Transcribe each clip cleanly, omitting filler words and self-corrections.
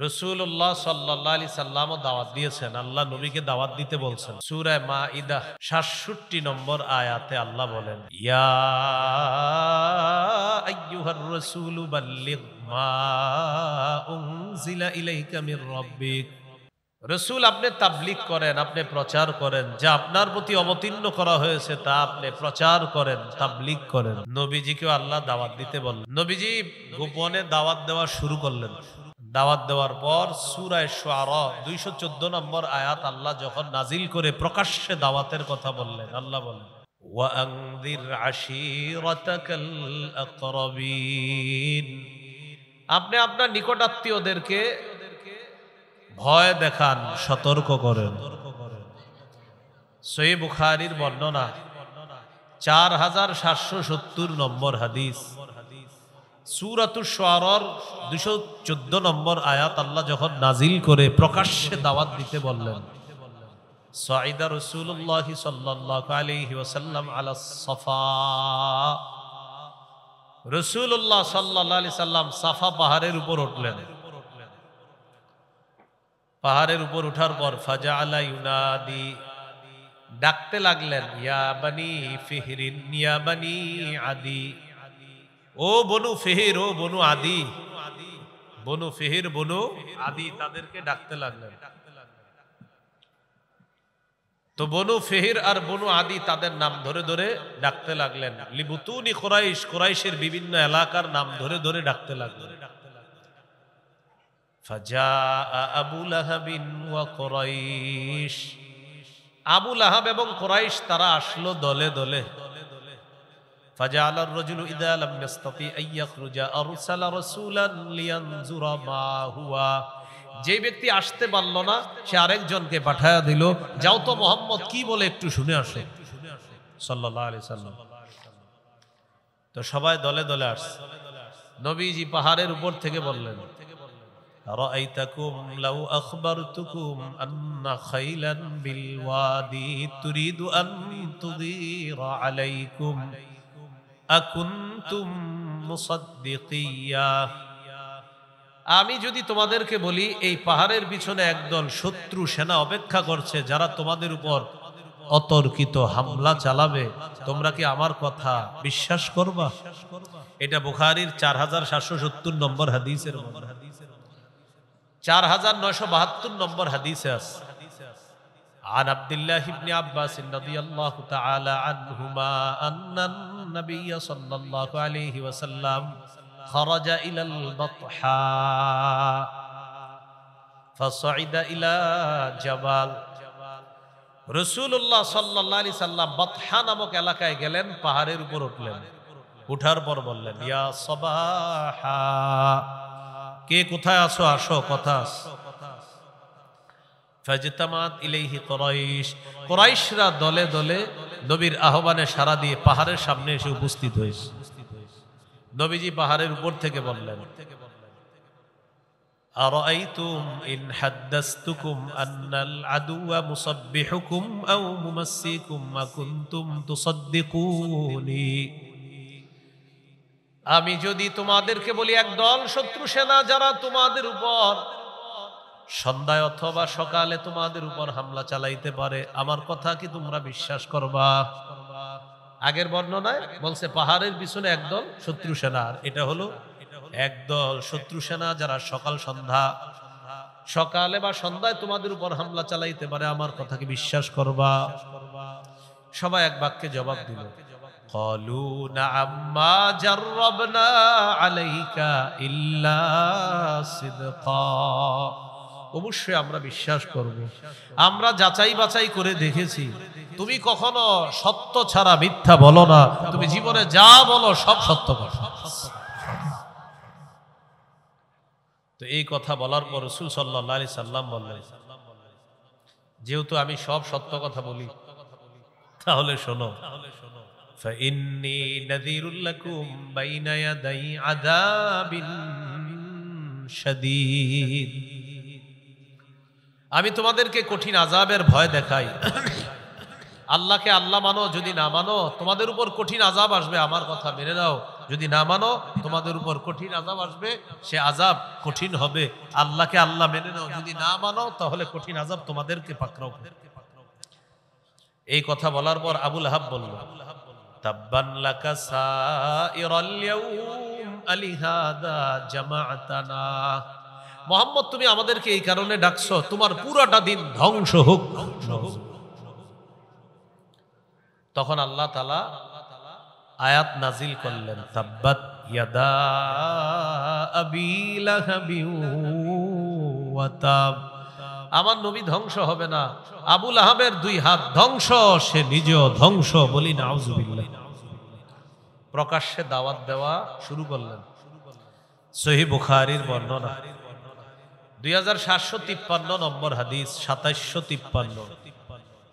রাসূলুল্লাহ সাল্লাল্লাহু আলাইহি সাল্লাম দাওয়াত দিয়েছেন, আল্লাহ নবীকে দাওয়াত দিতে বলছেন। সূরা মাঈদা ৬৭ নম্বর আয়াতে আল্লাহ বলেন, ইয়া আইয়ুহার রাসূলু বাল্লিগ মা উনজিলা ইলাইকা মির রাব্বিক। রাসূল, আপনি তাবলীগ করেন, আপনি প্রচার করেন, যা আপনার প্রতি অবতীর্ণ করা হয়েছে তা আপনি প্রচার করেন, তাবলীগ করেন। নবীজিকেও আল্লাহ দাওয়াত দিতে বললেন। নবীজি গোপনে দাওয়াত দেওয়া শুরু করলেন। দাওয়াত দেওয়ার পর সূরা শুআরা ২১৪ নম্বর আয়াত আল্লাহ যখন নাজিল করে প্রকাশ্যে দাওয়াতের কথা বললেন, আল্লাহ বলেন, ওয়া আনযির আশীরাতাকাল আকরাবিন। আপনি আপনার নিকটাত্মীয়দেরকে ভয় দেখান, সতর্ক করেন। সহিহ বুখারীর বর্ণনা ৪৭৭০ নম্বর হাদিস। সূরাতুশ শুআরার ২১৪ নম্বর আয়াত আল্লাহ যখন নাজিল করে প্রকাশ্যে দাওয়াত দিতে বললেন, সাঈদা রাসূলুল্লাহ সাল্লাল্লাহু আলাইহি ওয়াসাল্লাম আলাস সাফা। রাসূলুল্লাহ সাল্লাল্লাহু আলাইহি সাল্লাম সাফা পাহাড়ের উপর উঠলেন। পাহাড়ের উপর উঠার পর ফাজাআলা ইউনাদি, ডাকতে লাগলেন, ইয়া বানি ফিহরিন ইয়া বানি আদি। ও বনু ফিহির, ও বনু আদি। বনু ফিহির, বনু আদি, তাদেরকে ডাকতে লাগলেন। তো বনু ফিহির আর বনু আদি তাদের নাম ধরে ধরে ডাকতে লাগলেন। লিবুতুনি কুরাইশ, কুরাইশের বিভিন্ন এলাকার নাম ধরে ধরে ডাকতে লাগলেন। ফাজাআ আবু লাহাবিন ওয়া কুরাইশ। আবু লাহাব এবং কুরাইশ তারা আসলো দলে দলে। ফাজাআলা আর-রাজুলু ইযা লাম ইস্তাতি আন ইয়াখরুজা আরসালা রাসূলান লিয়ানজুরা মা হুয়া। যে ব্যক্তি আসতে পারল না সে আরেকজনকে পাঠায়া দিল, যাও তো মুহাম্মদ কি বলে একটু শুনে আসো, সাল্লাল্লাহু আলাইহি সাল্লাম। তো সবাই দলে দলে আসছে। নবীজি পাহাড়ের উপর থেকে বললেন, রাআইতাকুম লাউ আখবারতুকুম আন্না খাইলান বিল ওয়াদি তুরিদু আন তুদিরা আলাইকুম আকুনতুম মুসাদ্দিকিয়া। আমি যদি তোমাদেরকে বলি এই পাহাড়ের পিছনে একদল শত্রু সেনা অপেক্ষা করছে যারা তোমাদের উপর অতর্কিত হামলা চালাবে, তোমরা কি আমার কথা বিশ্বাস করবা? এটা বুখারীর ৪৭৭০ নম্বর হাদিসের মধ্যে, ৪৯৭২ নম্বর হাদিসে আছে। عن عبد الله بن عباس رضي الله تعالى عنهما أن النبي صلى الله عليه وسلم خرج إلى البطحاء فصعد إلى جبل। রাসূলুল্লাহ সাল্লাল্লাহু আলাইহি সাল্লাম বাতহা নামক এলাকায় গেলেন, পাহাড়ের উপর উঠলেন। উঠার পর বললেন, ইয়া সাবাহা, কে কোথায় আছো, আসো, কথা আছে। ফাজতামাত ইলাইহি কুরাইশ। কুরাইশরা দলে দলে নবীর আহ্বানে সাড়া দিয়ে পাহাড়ের সামনে এসে উপস্থিত হয়েছে। নবীজি পাহাড়ের উপর থেকে বললেন, আরাআইতুম ইন হাদ্দাসতুকুম আন্নাল আদুওয়া মুসাব্বিহুকুম আও মুমাসসিকুম মা কুনতুম তুসাদ্দিকুনি। আমি যদি তোমাদেরকে বলি একদল শত্রু সেনা যারা তোমাদের উপর সন্ধ্যায় অথবা সকালে তোমাদের উপর হামলা চালাইতে পারে, আমার কথা কি তোমরা বিশ্বাস করবা? আগের বর্ণনায় বলছে পাহাড়ের পিছনে একদল শত্রু সেনা, এটা হলো একদল শত্রু সেনা যারা সকাল সন্ধ্যা, সকালে বা সন্ধ্যায় তোমাদের উপর হামলা চালাইতে পারে, আমার কথা কি বিশ্বাস করবা? সবাই এক বাক্যে জবাব দিল, ক্বালু না'আম মা জাররাবনা আলাইকা ইল্লা সিদকা। অবশ্যই আমরা বিশ্বাস করব, আমরা যাচাই বাছাই করে দেখেছি, তুমি কখনো সত্য ছাড়া মিথ্যা বলো না, তুমি জীবনে যা বলো সব সত্য কথা। তো এই কথা বলার পর রাসূল সাল্লাল্লাহু আলাইহি সাল্লাম বললেন, যেহেতু আমি সব সত্য কথা বলি, তাহলে শোনো, ফাইন্নী নাযীরুল লাকুম বাইনা ইয়াদাই আযাবিন শাদীদ। আমি তোমাদেরকে কঠিন আযাবের ভয় দেখাই। আল্লাহকে আল্লাহ মানো, যদি না মানো তোমাদের উপর কঠিন আযাব আসবে, আমার কথা মেনে নাও। যদি না মানো তোমাদের উপর কঠিন আযাব আসবে, সে আযাব কঠিন হবে। আল্লাহকে আল্লাহ মেনে নাও, যদি না মানো তাহলে কঠিন আযাব তোমাদেরকে পাকড়াও করবে। এই কথা বলার পর আবু লাহাব বলল, তাব্বান লাকা সাইরাল ইয়াউম আলিহাদা জামাআতানা। মুহাম্মদ, তুমি আমাদেরকে এই কারণে ডাকছো, তোমার পুরাটা দিন ধ্বংস হোক। তখন আল্লাহ তাআলা আয়াত নাজিল করলেন, তাব্বাত ইয়াদা আবি লাহাবি ওয়া তাব। আমার নবী ধ্বংস হবে না, আবু লাহাবের দুই হাত ধ্বংস, সে নিজেও ধ্বংস। বলি নাউজুবিল্লাহ। প্রকাশ্যে দাওয়াত দেওয়া শুরু করলেন। সহিহ বুখারীর বর্ণনা 2753 নম্বর হাদিস, 2753।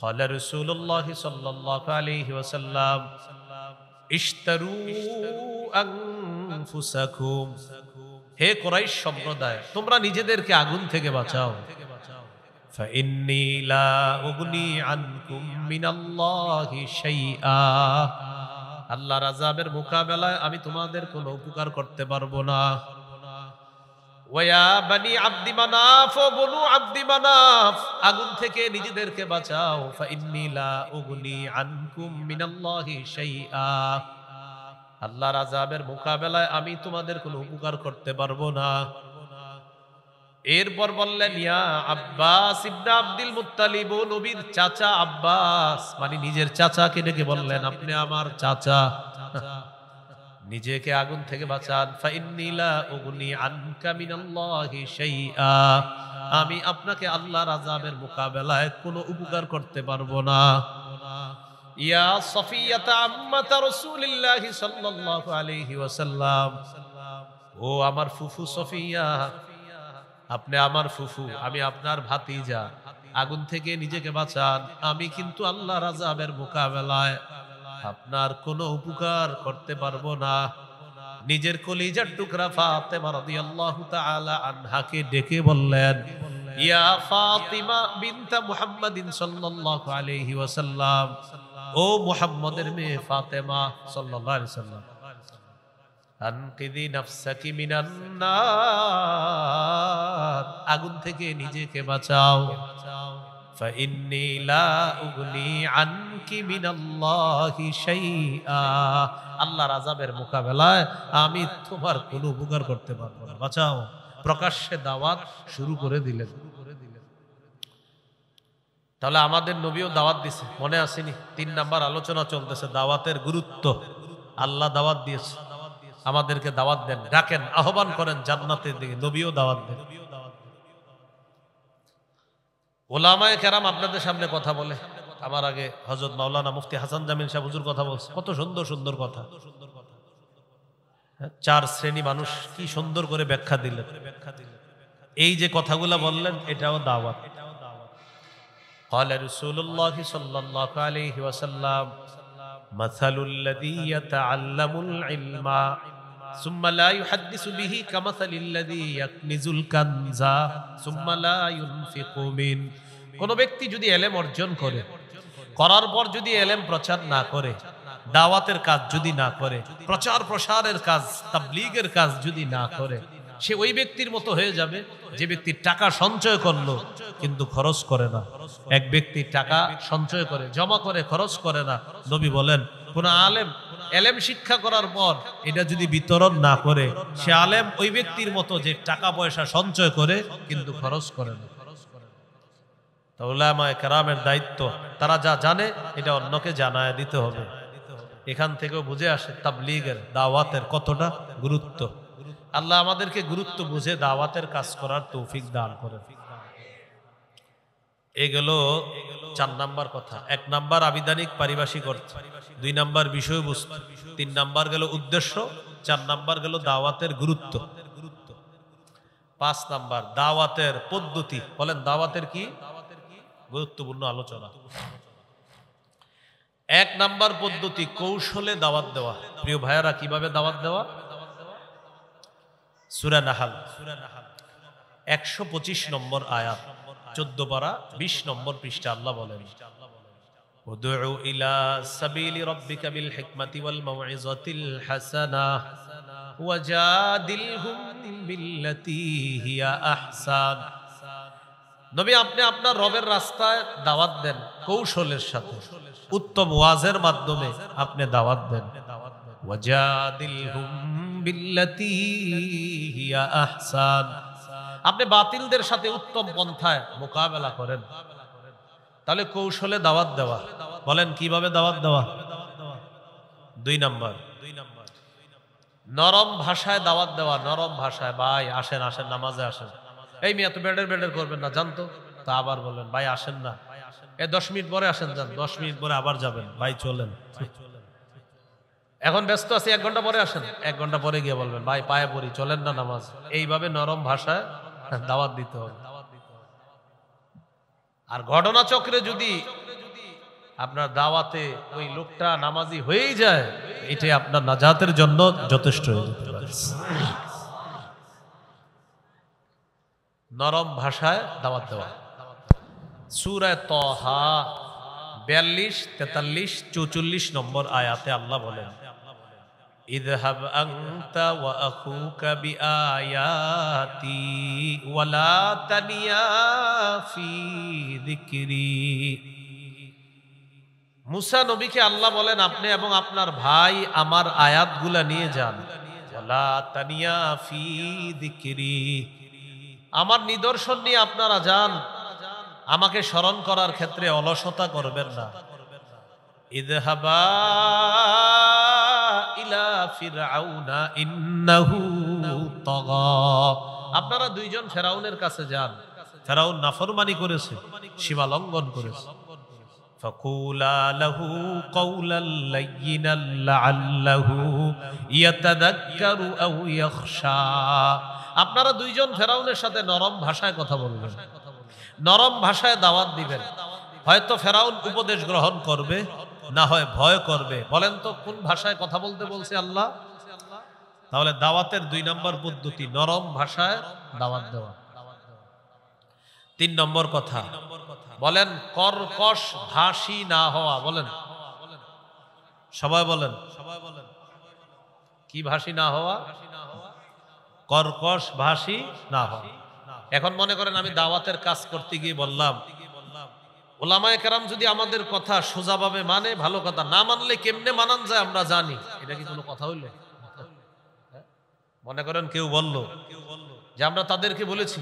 قال رسول الله صلى الله عليه وسلم اشتروا انفسكم। হে কুরাইশ সম্প্রদায়, তোমরা নিজেদেরকে আগুন থেকে বাঁচাও। فإني لا أغني عنكم من الله شيئا। আল্লাহর আযাবের মোকাবেলায় আমি তোমাদের কোনো উপকার করতে পারবো না। ওয়া বনি আব্দি মানাফ, ও বনু আব্দি মানাফ, আগুন থেকে নিজেদেরকে বাঁচাও। ফাইন্নী লা উগনি আনকুম মিনাল্লাহি শাইআ। আল্লাহর আযাবের মোকাবেলায় আমি তোমাদের কোনো উপকার করতে পারবো না। এরপর বললেন, ইয়া আব্বাস ইবনে আব্দুল মুত্তালিব, ও নবীর চাচা আব্বাস, মানে নিজের চাচাকে ডেকে বললেন, আপনি আমার চাচা, নিজেকে আগুন থেকে বাঁচান। ফাইন্নী লা উগনি আনকা মিনাল্লাহি শাইআ। আমি আপনাকে আল্লাহর আযাবের মোকাবেলায় কোনো উপকার করতে পারবো না। ইয়া সফিয়াতা আম্মাতা রাসূলিল্লাহি সাল্লাল্লাহু আলাইহি ওয়াসাল্লাম, ও আমার ফুফু সফিয়া, আপনি আমার ফুফু, আমি আপনার ভাতিজা, আগুন থেকে নিজেকে বাঁচান। আমি কিন্তু আল্লাহর আযাবের মোকাবেলায় আপনার কোনো উপকার করতে পারবো না। নিজের কলিজার টুকরা ফাতেমা রাদিয়াল্লাহু তাআলা আনহাকে ডেকে বললেন, ইয়া ফাতিমা বিনতে মুহাম্মাদিন সাল্লাল্লাহু আলাইহি ওয়াসাল্লাম, ও মুহাম্মদের মেয়ে ফাতেমা সাল্লাল্লাহু আলাইহি ওয়াসাল্লাম, আনকিদি নাফসাকি মিনান নার, আগুন থেকে নিজেকে বাঁচাও। ফাইন্নী লা উগনি আনকি মিনাল্লাহি শাইআ। আল্লাহর আযাবের মোকাবেলায় আমি তোমার কোনো উপকার করতে পারবো না, বাঁচাও। প্রকাশ্যে দাওয়াত শুরু করে দিলেন। তাহলে আমাদের নবীও দাওয়াত দিছে, মনে আসেনি? 3 নাম্বার আলোচনা চলতেছে, দাওয়াতের গুরুত্ব। আল্লাহ দাওয়াত দিয়েছে, আমাদেরকে দাওয়াত দেন, ডাকেন, আহ্বান করেন জান্নাতের দিকে। নবীও দাওয়াত দেন। ওলামায়ে কেরাম আপনাদের সামনে কথা বলে, আমার আগে হযরত মাওলানা মুফতি হাসান জামিল সাহেব হুজুর কথা বলছে, কত সুন্দর সুন্দর কথা। 4 শ্রেণী মানুষ কি সুন্দর করে ব্যাখ্যা দিলেন। এই যে কথাগুলো বললেন, এটাও দাওয়াত। قال رسول الله صلى الله عليه وسلم مثل الذي يتعلم العلم ثم لا يحدث به كمثل الذي يكنز الكنز ثم لا ينفق منه। কোন ব্যক্তি যদি ইলম অর্জন করে, করার পর যদি ইলম প্রচার না করে, দাওয়াতের কাজ যদি না করে, প্রচার প্রসারের কাজ, তাবলীগের কাজ যদি না করে, সে ওই ব্যক্তির মতো হয়ে যাবে যে ব্যক্তি টাকা সঞ্চয় করলো কিন্তু খরচ করে না। এক ব্যক্তি টাকা সঞ্চয় করে, জমা করে, খরচ করে না। নবী বলেন, কোন আলেম ইলম শিক্ষা করার পর এটা যদি বিতরণ না করে, সে আলেম ওই ব্যক্তির মতো যে টাকা পয়সা সঞ্চয় করে কিন্তু খরচ করে না। তো উলামায়ে কেরামের দায়িত্ব, তারা যা জানে এটা অন্যকে জানায় দিতে হবে। এখান থেকেও বুঝে আসে তাবলীগের, দাওয়াতের কতটা গুরুত্ব। আল্লাহ আমাদেরকে গুরুত্ব বুঝে দাওয়াতের কাজ করার তৌফিক দান করেন। এগুলো 4 নাম্বার কথা। 1 নাম্বার আবিধানিক পারিভাষিক অর্থ, 2 নাম্বার বিষয়বস্তু, 3 নাম্বার গেল উদ্দেশ্য, 4 নাম্বার গেল দাওয়াতের গুরুত্ব, 5 নাম্বার দাওয়াতের পদ্ধতি। বলেন দাওয়াতের কি গুরুত্বপূর্ণ আলোচনা। 1 নাম্বার পদ্ধতি, কৌশলে দাওয়াত দেওয়া। প্রিয় ভাইয়ারা, কিভাবে দাওয়াত দেওয়া? সূরা নাহল 125 নম্বর আয়াত, 14 পারা 20 নম্বর পৃষ্ঠা। আল্লাহ বলেন, উদউ ইলা সাবিলি রাব্বিকা বিল হিকমাতি ওয়াল মাউইযাতিল হাসানাহ ওয়াজাদিলহুম বিল্লাতী হিয়া আহসান। নবী আপনি আপনার রবের রাস্তায় দাওয়াত দেন কৌশলের সাথে, উত্তম ওয়াজের মাধ্যমে আপনি দাওয়াত দেন। ওয়াজাদিলহুম বিল্লাতী হিয়া আহসান, আপনি বাতিলদের সাথে উত্তম পন্থায় মোকাবেলা করেন। তাহলে কৌশলে দাওয়াত দেওয়া, বলেন কিভাবে দাওয়াত দেওয়া? 2 নাম্বার, নরম ভাষায় দাওয়াত দেওয়া। নরম ভাষায়, ভাই আসেন আসেন নামাজে আসেন। এই মিয়া তো বেডের করবেন না জানতো, তা আবার বলবেন ভাই আসেন না, 10 মিনিট পরে আসেন, যান 10 মিনিট পরে আবার যাবেন, ভাই চলেন, এখন ব্যস্ত আছি 1 ঘন্টা পরে আসেন, 1 ঘন্টা পরে গিয়ে বলবেন ভাই পায়ে পড়ি, চলেন না নামাজ। এইভাবে নরম ভাষায় দাওয়াত দিতে হবে। আর ঘটনা চক্রে যদি আপনার দাওয়াতে ওই লোকটা নামাজি হয়েই যায়, এটাই আপনার নাজাতের জন্য যথেষ্ট হয়ে যেতে পারে। নরম ভাষায় দাওয়াত দেওয়া। সূরা তাহা 42, 43, 44 নম্বর আয়াতে আল্লাহ বলেন, ইযহাব আনতা ওয়া আখুকা বিআয়াতি ওয়া লা তানিয়া ফি যিকরি। মুসা নবীকে আল্লাহ বলেন আপনি এবং আপনার ভাই আমার আয়াতগুলা নিয়ে যান। ওয়া লা তানিয়া ফি যিকরি, আমার নিদর্শন নিয়ে আপনারা যান, আমাকে স্মরণ করার ক্ষেত্রে অলসতা করবেন না। ইযহাবা ইলা ফিরআউনা ইন্নাহু তাগা, আপনারা 2 জন ফেরাউনের কাছে যান, ফেরাউন নাফরমানি করেছে, সীমা লঙ্ঘন করেছে। ফাকুলা লাহু কাওলাল লায়্যিনাল লাআল্লাহু ইয়াতাযাক্কারু আও ইয়াখশা, আপনারা 2 জন ফেরাউনের সাথে নরম ভাষায় কথা বলবেন, নরম ভাষায় দাওয়াত দিবেন। হয়তো ফেরাউন উপদেশ গ্রহণ করবে, না হয় ভয় করবে। বলেন তো কোন ভাষায় কথা বলতে বলছে আল্লাহ? তাহলে দাওয়াতের 2 নম্বর পদ্ধতি নরম ভাষায় দাওয়াত দেওয়া। 3 নম্বর কথা বলেন কর্কশ ভাষী না হওয়া। বলেন সবাই বলেন, কি ভাষী না হওয়া? কর্কশ ভাষী না হওয়া। এখন মনে করেন আমি দাওয়াতের কাজ করতে গিয়ে বললাম, ওলামায়ে কেরাম যদি আমাদের কথা সোজাভাবে মানে ভালো কথা, না মানলে কেমনে মানান যায় আমরা জানি। এটা কি কোনো কথা হইলো? মনে করেন কেউ বলল যে আমরা তাদেরকে বলেছি,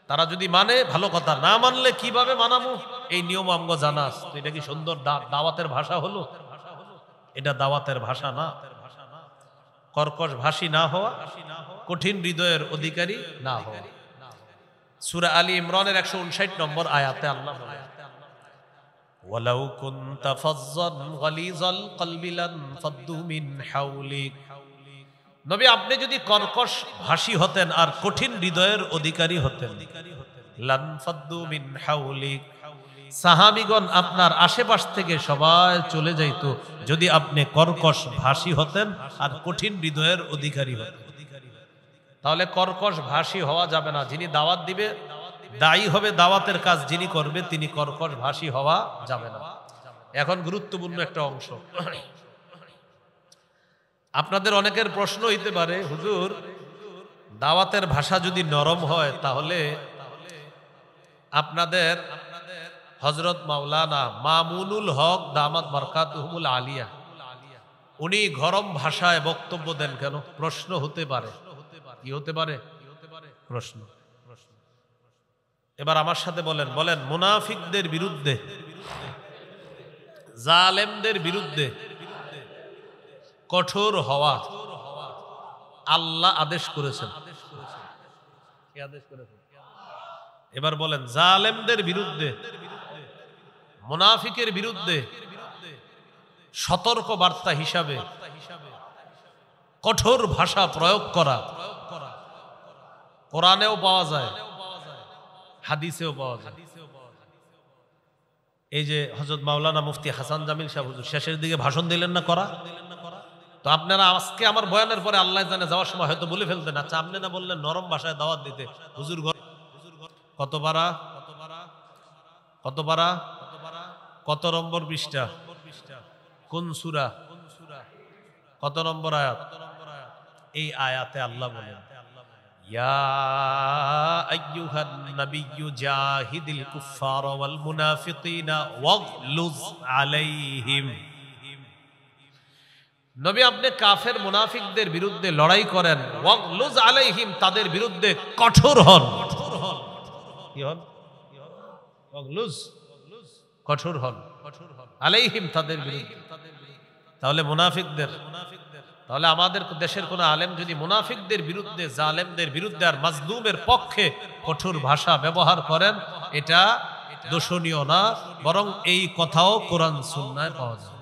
তারা যদি মানে ভালো কথা, না মানলে কিভাবে মানাবো এই নিয়ম আমগো জানা আছে। তো এটা কি সুন্দর দাওয়াতের ভাষা হলো? এটা দাওয়াতের ভাষা না। কর্কশ ভাষী না হওয়া, কঠিন হৃদয়ের অধিকারী না হওয়া। সূরা আলী ইমরানের 159 নম্বর আয়াতে আল্লাহ বলেন, ওয়ালাউ কুনতা ফাজ্জান গালিজাল কলবি লান ফাদ্দু মিন হাওলিক, নবী আপনি যদি কর্কশ ভাষী হতেন আর কঠিন হৃদয়ের অধিকারী হতেন, লান ফাদ্দু মিন হাওলিক, সাহাবীগণ আপনার আশেপাশ থেকে সবাই চলে যাইতো যদি আপনি কর্কশ ভাষী হতেন আর কঠিন হৃদয়ের অধিকারী হতেন। তাহলে কর্কশ ভাষী হওয়া যাবে না। যিনি দাওয়াত দিবে, দায়ী হবে দাওয়াতের কাজ যিনি করবে, তিনি কর্কশ ভাষী হওয়া যাবে না। এখন গুরুত্বপূর্ণ একটা অংশ, আপনাদের অনেকের প্রশ্ন হইতে পারে, হুজুর দাওয়াতের ভাষা যদি নরম হয় তাহলে আপনাদের হযরত মাওলানা মামুনুল হক দামাত বারকাতুহুল আলিয়া উনি গরম ভাষায় বক্তব্য দেন কেন? প্রশ্ন হতে পারে। কি হতে পারে? প্রশ্ন। এবার আমার সাথে বলেন, বলেন মুনাফিকদের বিরুদ্ধে, জালেমদের বিরুদ্ধে কঠোর হওয়া আল্লাহ আদেশ করেছেন। এবার বলেন জালেমদের বিরুদ্ধে, মুনাফিকের বিরুদ্ধে সতর্ক বার্তা হিসাবে কঠোর ভাষা প্রয়োগ করা কোরআনেও পাওয়া যায়, হাদিসেও পাওয়া যায়। এই যে হযরত মাওলানা মুফতি হাসান জামিল সাহেব হুজুর শেষের দিকে ভাষণ দিলেন না করা, তো আপনারা আজকে আমার বয়ানের পরে আল্লাহ জানে যাওয়ার সময় হয়তো বলে ফেলতেন, আচ্ছা আপনি না বললেন নরম ভাষায় দাওয়াত দিতে, হুজুর কত পারা কত নম্বর পৃষ্ঠা? কোন সূরা? কত নম্বর আয়াত? এই আয়াতে আল্লাহ বলেন, ইয়া আইয়ুহান নাবিয়্যু জাহিদিল কুফফারা ওয়াল মুনাফিকিনা ওয়াগলুজ আলাইহিম। নবী আপনি কাফের মুনাফিকদের বিরুদ্ধে লড়াই করেন, ওয়াগলুজ আলাইহিম তাদের বিরুদ্ধে কঠোর হন। কি হন? ওয়াগলুজ কঠোর হন, আলাইহিম তাদের বিরুদ্ধে। তাহলে মুনাফিকদের, তাহলে আমাদের দেশের কোন আলেম যদি মুনাফিকদের বিরুদ্ধে, জালেমদের বিরুদ্ধে আর মাজলুমের পক্ষে কঠোর ভাষা ব্যবহার করেন, এটা দোষণীয় না, বরং এই কথাও কোরআন সুন্নায় পাওয়া যায়।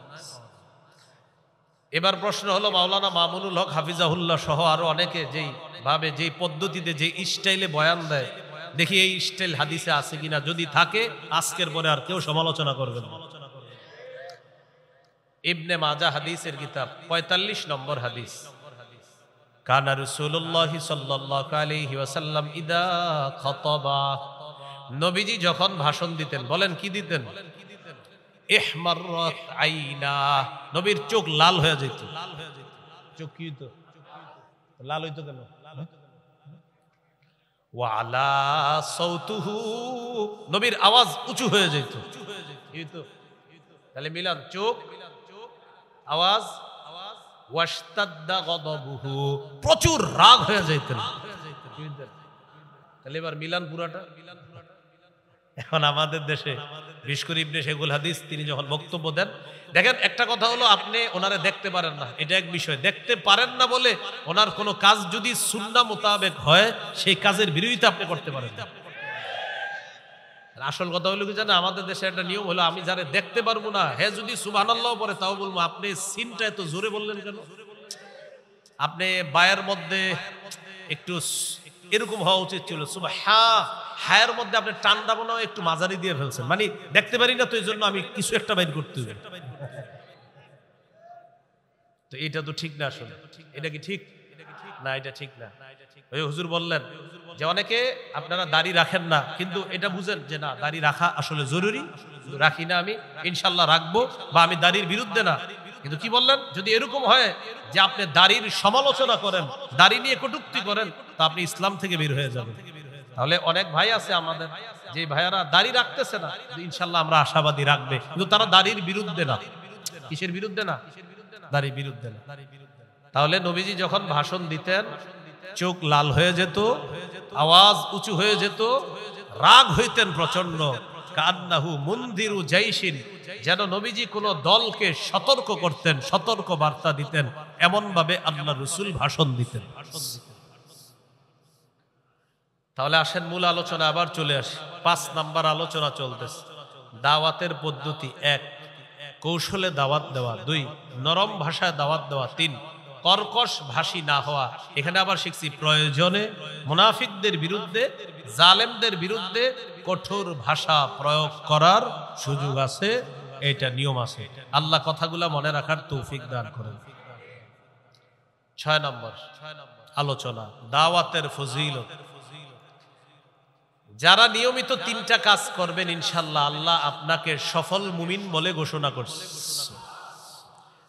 এবার প্রশ্ন হলো, মাওলানা মামুনুল হক হাফিজাহুল্লাহ সহ আরো অনেকে যেই ভাবে, যেই পদ্ধতিতে, যে স্টাইলে বয়ান দেয়, দেখি এই স্টাইল হাদিসে আছে কিনা। যদি থাকে আজকের পরে আর কেউ সমালোচনা করবেন না। ইবনে মাজাহ হাদিসের কিতাব 45 নম্বর হাদিস, কানা রাসূলুল্লাহ সাল্লাল্লাহু আলাইহি ওয়াসাল্লাম ইদা খাতাবা, নবীজি যখন ভাষণ দিতেন, বলেন কি দিতেন? ইহমাররাত আইনা, নবীর চোখ লাল হয়ে যেত। চোখ কি হইতো? লাল হইতো কেন? ওয়া আলা সাউতুহু, নবীর আওয়াজ উঁচু হয়ে যেত। তাহলে মিলান, চোখ, আওয়াজ, ওয়াশতাদ্দা গদবুহু, প্রচুর রাগ হয়ে যাইতেন। তাহলে এবার মিলান পুরাটা। এখন আমাদের দেশে বিশকুর ইবনে শেখুল হাদিস তিনি যখন বক্তব্য দেন, দেখেন একটা কথা হলো আপনি ওনারে দেখতে পারেন না, এটা এক বিষয়। দেখতে পারেন না বলে ওনার কোনো কাজ যদি সুন্নাহ মোতাবেক হয়, সেই কাজের বিরোধিতা আপনি করতে পারেন না। আসল কথা হলো কি জানেন, আমাদের দেশে একটা নিয়ম হলো, আমি যারে দেখতে পারবো না, হ্যাঁ যদি সুবহানাল্লাহ পড়ে তাও বলবো আপনি সিনটা এত জোরে বললেন কেন? আপনি বায়ের মধ্যে একটু এরকম হওয়া উচিত ছিল, হায়ের মধ্যে আপনি টান্ডা বানাও একটু মাঝারি দিয়ে ফেলছেন, মানে দেখতে পারি না তো এই জন্য আমি কিছু একটা বাইর করতে হবে। তো এটা তো ঠিক না। আসলে এটা কি ঠিক না? এটা ঠিক না। ওই হুজুর বললেন যে অনেকে আপনারা দাড়ি রাখেন না, কিন্তু এটা বুঝেন যে না, দাড়ি রাখা আসলে জরুরি, রাখি না আমি, ইনশাল্লাহ রাখবো, বা আমি দাড়ির বিরুদ্ধে না। কিন্তু কি বললেন, যদি এরকম হয় যে আপনি দাড়ির সমালোচনা করেন, দাড়ি নিয়ে কটূক্তি করেন, তা আপনি ইসলাম থেকে বের হয়ে যাবেন। তাহলে অনেক ভাই আছে আমাদের, যে ভাইয়ারা দাড়ি রাখতেছে না, ইনশাল্লাহ আমরা আশাবাদী রাখবে, কিন্তু তারা দাড়ির বিরুদ্ধে না। কিসের বিরুদ্ধে না? দাড়ির বিরুদ্ধে না। তাহলে নবীজি যখন ভাষণ দিতেন, চোখ লাল হয়ে যেত, আওয়াজ উঁচু হয়ে যেত, রাগ হইতেন প্রচন্ড। কান্নাহু মুনদিরু জাইশিন, যেন নবীজি কোন দলকে সতর্ক করতেন, সতর্ক বার্তা দিতেন, এমন ভাবে আল্লাহ রাসূল ভাষণ দিতেন। তাহলে আসেন মূল আলোচনা আবার চলে আসে। 5 নাম্বার আলোচনা চলতেছে, দাওয়াতের পদ্ধতি। 1, কৌশলে দাওয়াত দেওয়া। 2, নরম ভাষায় দাওয়াত দেওয়া। 3, কর্কশ ভাষী না হওয়া। এখানে আবার শিখছি প্রয়োজনে মুনাফিকদের বিরুদ্ধে, জালেমদের বিরুদ্ধে কঠোর ভাষা প্রয়োগ করার সুযোগ আছে, এটা নিয়ম আছে। আল্লাহ কথাগুলা মনে রাখার তৌফিক দান করেন। 6 নম্বর আলোচনা, দাওয়াতের ফজিলত। যারা নিয়মিত 3টা কাজ করবেন, ইনশাআল্লাহ আল্লাহ আপনাকে সফল মুমিন বলে ঘোষণা করছে।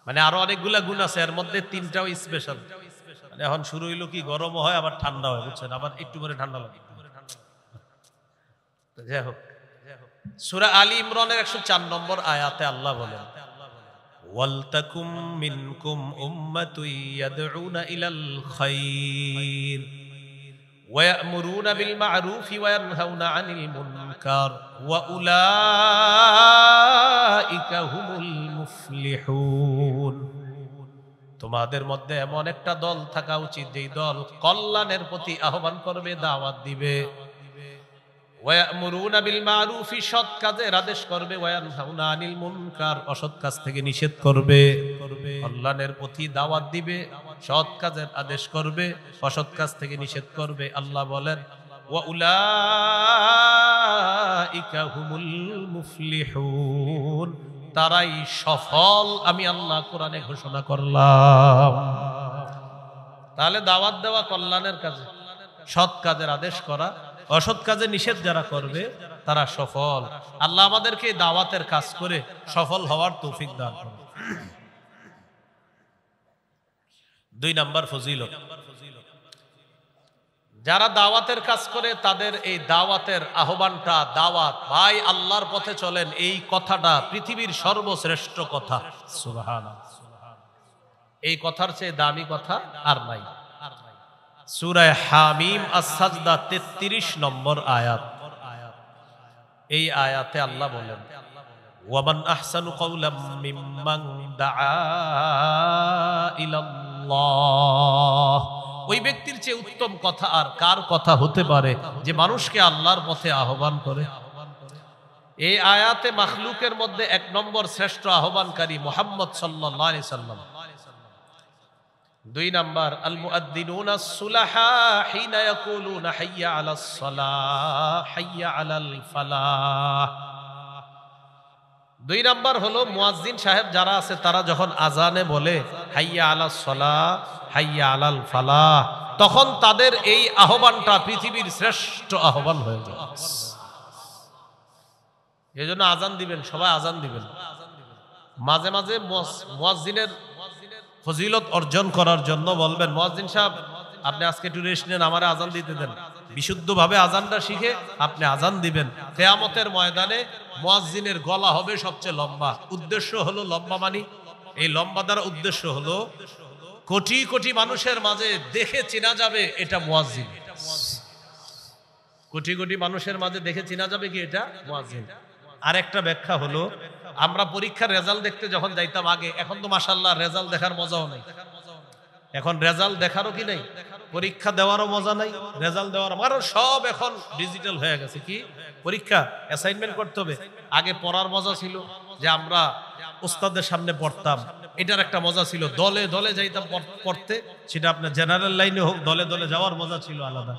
মানে আরো অনেকগুলা গুণ আছে, এর মধ্যে 3টাও স্পেশাল। মানে এখন শুরু হইলো কি, গরম হয় আবার ঠান্ডা হয়, বুঝছেন, আবার একটু করে ঠান্ডা লাগে। যাই হোক, সূরা আলী ইমরানের 104 নম্বর আয়াতে আল্লাহ বলেন, ওয়ালতাকুম মিনকুম উম্মাতুন ইয়াদউনা ইলাল খায়র ওয়া ইয়া'মুরুনা বিল মা'রুফি ওয়া ইয়ানহাউনা আনিল মুনকার ওয়া উলাইকা হুমুল মুফলিহুন। তোমাদের মধ্যে এমন একটা দল থাকা উচিত, যেই দল কল্যাণের প্রতি আহ্বান করবে, দাওয়াত দিবে। ওয়া ইয়া'মুরুনা বিল মা'রুফি, সৎ কাজের আদেশ করবে। ওয়া ইয়ানহাউনা আনিল মুনকার, অসৎ কাজ থেকে নিষেধ করবে। কল্যাণের প্রতি দাওয়াত দিবে, সৎ কাজের আদেশ করবে, অসৎ কাজ থেকে নিষেধ করবে। আল্লাহ বলেন, ওয়া উলাইকা হুমুল মুফলিহুন, তারাই সফল, আমি আল্লাহ কোরআনে ঘোষণা করলাম। তাহলে দাওয়াত দেওয়া কল্যাণের কাজে, সৎ কাজের আদেশ করা, অসৎ কাজে নিষেধ যারা করবে তারা সফল। আল্লাহ আমাদেরকে দাওয়াতের কাজ করে সফল হওয়ার তৌফিক দান করুন। 2 নাম্বার ফজিলত, যারা দাওয়াতের কাজ করে তাদের এই দাওয়াতের আহ্বানটা, দাওয়াত ভাই আল্লাহর পথে চলেন, এই কথাটা পৃথিবীর সর্বশ্রেষ্ঠ কথা। সুবহানাল্লাহ, এই কথার চেয়ে দামি কথা আর নাই। সূরা হামিম আস-সাজদা 33 নম্বর আয়াত। এই আয়াতে আল্লাহ বলেন, ওয়ামান আহসানু কাওলাম মিম্মান দাআ ইলাল্লাহ, ওই ব্যক্তির চেয়ে উত্তম কথা আর কার কথা হতে পারে যে মানুষকে আল্লাহর পথে আহ্বান করে। এই আয়াতে মাখলুকের মধ্যে 1 নম্বর শ্রেষ্ঠ আহ্বানকারী মুহাম্মদ সাল্লাল্লাহু আলাইহি সাল্লাম। 2 নাম্বার, আল মুআদ্দিনুনা সুলাহা হিনা ইয়াকুলুনা হাইয়া আলাস সালাহ হাইয়া আলাল ফালাহ। 2 নাম্বার হলো মুয়াজ্জিন সাহেব যারা আছে তারা যখন আজানে বলে হাইয়া আলাস সালাহ হাইয়া আলাল ফালাহ, তখন তাদের এই আহ্বানটা পৃথিবীর শ্রেষ্ঠ আহ্বান হয়ে যায়। এজন্য আজান দিবেন, সবাই আজান দিবেন। মাঝে মাঝে মুয়াজ্জিনের ফজিলত অর্জন করার জন্য বলবেন, মুয়াজ্জিন সাহেব আপনি আজকে একটু রেস্ট নেন, আমারে আজান দিতে দেন। বিশুদ্ধভাবে আজানটা শিখে আপনি আজান দিবেন। কিয়ামতের ময়দানে মুয়াজ্জিনের গলা হবে সবচেয়ে লম্বা। উদ্দেশ্য হলো লম্বা, মানে এই লম্বা দ্বারা উদ্দেশ্য হলো কোটি কোটি মানুষের মাঝে দেখে চেনা যাবে এটা মুয়াজ্জিন। কোটি কোটি মানুষের মাঝে দেখে চেনা যাবে কি এটা মুয়াজ্জিন। আরেকটা ব্যাখ্যা হলো, আমরা পরীক্ষার রেজাল্ট দেখতে যখন যাইতাম আগে, এখন তো মাশাআল্লাহ রেজাল্ট দেখার মজাও নাই। এখন রেজাল্ট দেখারও কি নাই, পরীক্ষা দেওয়ারও মজা নাই, রেজাল্ট দেওয়ার, কারণ সব এখন ডিজিটাল হয়ে গেছে। কি পরীক্ষা অ্যাসাইনমেন্ট করতে হবে। আগে পড়ার মজা ছিল যে আমরা উস্তাদের সামনে পড়তাম, এটার একটা মজা ছিল। দলে দলে যাইতাম পড়তে, সেটা আপনার জেনারেল লাইনে হোক, দলে দলে যাওয়ার মজা ছিল আলাদা।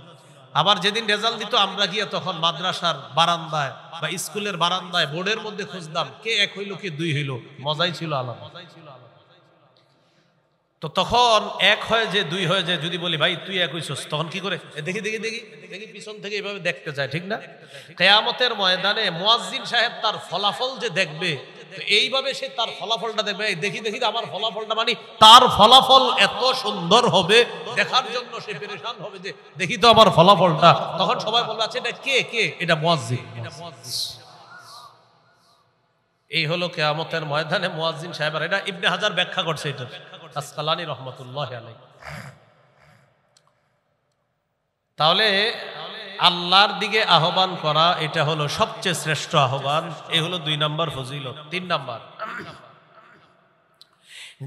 আবার যেদিন রেজাল্ট দিত আমরা গিয়ে তখন মাদ্রাসার বারান্দায় বা স্কুলের বারান্দায় বোর্ডের মধ্যে খুঁজতাম কে 1 হইল কে 2 হইল, মজাই ছিল আলাদা। তো তখন 1 হয় যে 2 হয় যে, যদি বলি ভাই তুই 1 হইছস, তখন কি করে দেখি দেখি দেখি দেখি পিছন থেকে এইভাবে দেখতে চায়, ঠিক না? কিয়ামতের ময়দানে মুয়াজ্জিন সাহেব তার ফলাফল যে দেখবে, তো এইভাবে সে তার ফলাফলটা দেখবে, দেখি দেখি আমার ফলাফলটা, মানে তার ফলাফল এত সুন্দর হবে দেখার জন্য সে পেরেশান হবে যে দেখি তো আমার ফলাফলটা। তখন সবাই বলবে আচ্ছা এটা কে কে, এটা মুয়াজ্জিন। এই হলো কিয়ামতের ময়দানে মুয়াজ্জিন সাহেব। এটা ইবনে হাজার ব্যাখ্যা করছে এটা, আসকালানী রাহমাতুল্লাহি আলাইহি। তাহলে আল্লাহর দিকে আহ্বান করা এটা হলো সবচেয়ে শ্রেষ্ঠ আহ্বান। এই হলো 2 নাম্বার ফজিলত। 3 নাম্বার,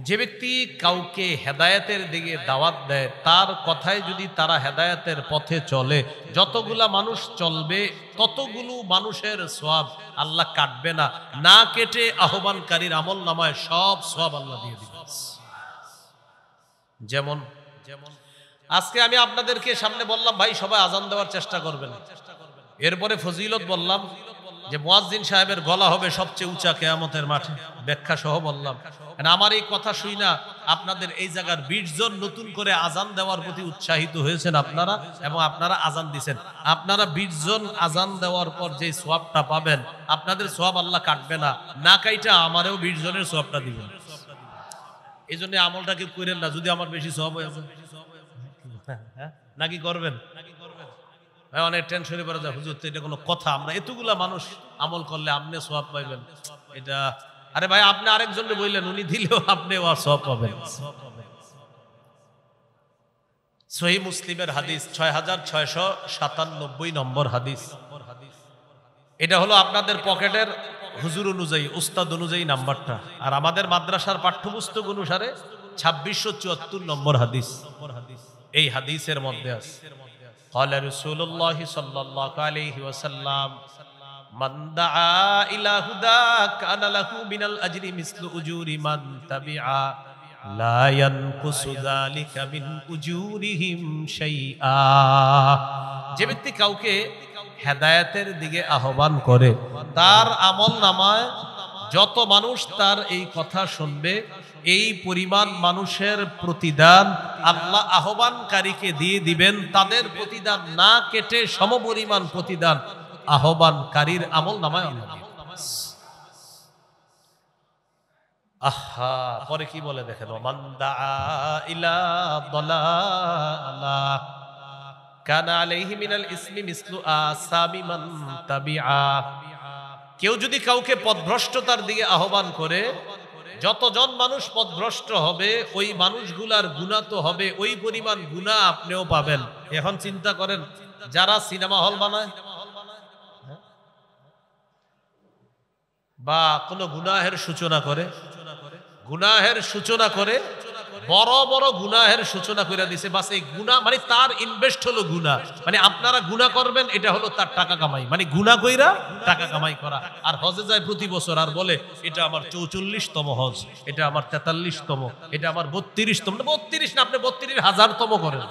যে ব্যক্তি কাউকে হেদায়েতের দিকে দাওয়াত দেয়, তার কথায় যদি তারা হেদায়েতের পথে চলে, যতগুলা মানুষ চলবে ততগুলো মানুষের সওয়াব আল্লাহ কাটবে না, না কেটে আহ্বানকারীর আমল নামায় সব সওয়াব আল্লাহ দিয়ে দিবেন। যেমন আজকে আমি আপনাদেরকে সামনে বললাম ভাই সবাই আজান দেওয়ার চেষ্টা করবেন, এরপরে ফজিলত বললাম যে মুয়াজ্জিন সাহেবের গলা হবে সবচেয়ে উঁচা কিয়ামতের মাঠে, ব্যাখ্যা সহ বললাম। আমার এই কথা শুই না আপনাদের এই জায়গার 20 জন নতুন করে আজান দেওয়ার প্রতি উৎসাহিত হয়েছেন আপনারা, এবং আপনারা আজান দিছেন। আপনারা 20 জন আজান দেওয়ার পর যে সওয়াবটা পাবেন, আপনাদের সওয়াব আল্লাহ কাটবে না, না কাইটা আমারও 20 জনের সওয়াবটা দিবেন। এই জন্য আমলটা কেউ করেন না যদি আমার বেশি সওয়াব হয়ে যায়। নাকি করবেন? অনেক টেনশনে পড়ে যায়, হুজুর এটা কোনো কথা? আমরা এতগুলা মানুষ আমল করলে আপনি সওয়াব পাইবেন এটা? আরে ভাই আপনি আরেকজনকে বললেন, উনি দিলেও আপনি সওয়াব পাবেন। সহিহ মুসলিমের হাদিস 6697 নম্বর হাদিস। এটা হলো আপনাদের পকেটের হুজুর অনুযায়ী, উস্তাদ অনুযায়ী নাম্বারটা, আর আমাদের মাদ্রাসার পাঠ্যপুস্তক অনুসারে 2674 নম্বর হাদিস। এই হাদিসের মধ্যে আছে, قال رسول الله صلى الله عليه وسلم من دعا الى هدى كان له من الاجر مثل اجور من تبعا لا ينقص ذلك من اجورهم شيئا। যে ব্যক্তি কাউকে হেদায়েতের দিকে আহ্বান করে, তার আমল নামায় যত মানুষ তার এই কথা শুনবে এই পরিমাণ মানুষের প্রতিদান আল্লাহ আহ্বানকারীকে দিয়ে দিবেন, তাদের প্রতিদান না কেটে সমপরিমাণ প্রতিদান আহ্বানকারীর আমল নামায় আল্লাহ দিবেন। আহা, পরে কি বলে দেখেন, মান দাআ ইলা দালালাহ কানা আলাইহি মিনাল ইসমি মিসলু আসামি মান তাবিআ। কেউ যদি কাউকে পথভ্রষ্টতার দিকে আহ্বান করে, যতজন মানুষ পথভ্রষ্ট হবে ওই মানুষগুলার গুনাহ তো হবে, ওই পরিমাণ গুনাহ আপনিও পাবেন। এখন চিন্তা করেন, যারা সিনেমা হল বানায় বা কোনো গুনাহের সূচনা করে, গুনাহের সূচনা করে, বড় বড় গুনাহের সূচনা করে দিছে, বাস এই গুনাহ মানে তার ইনভেস্ট হলো গুনাহ, মানে আপনারা গুনাহ করবেন, এটা হলো তার টাকা কামাই, মানে গুনাহ কইরা টাকা কামাই করা। আর হজে যায় প্রতি বছর আর বলে এটা আমার 44তম হজ, এটা আমার 43তম, এটা আমার 32তম, 32 না, আপনি 32,000তম করেন।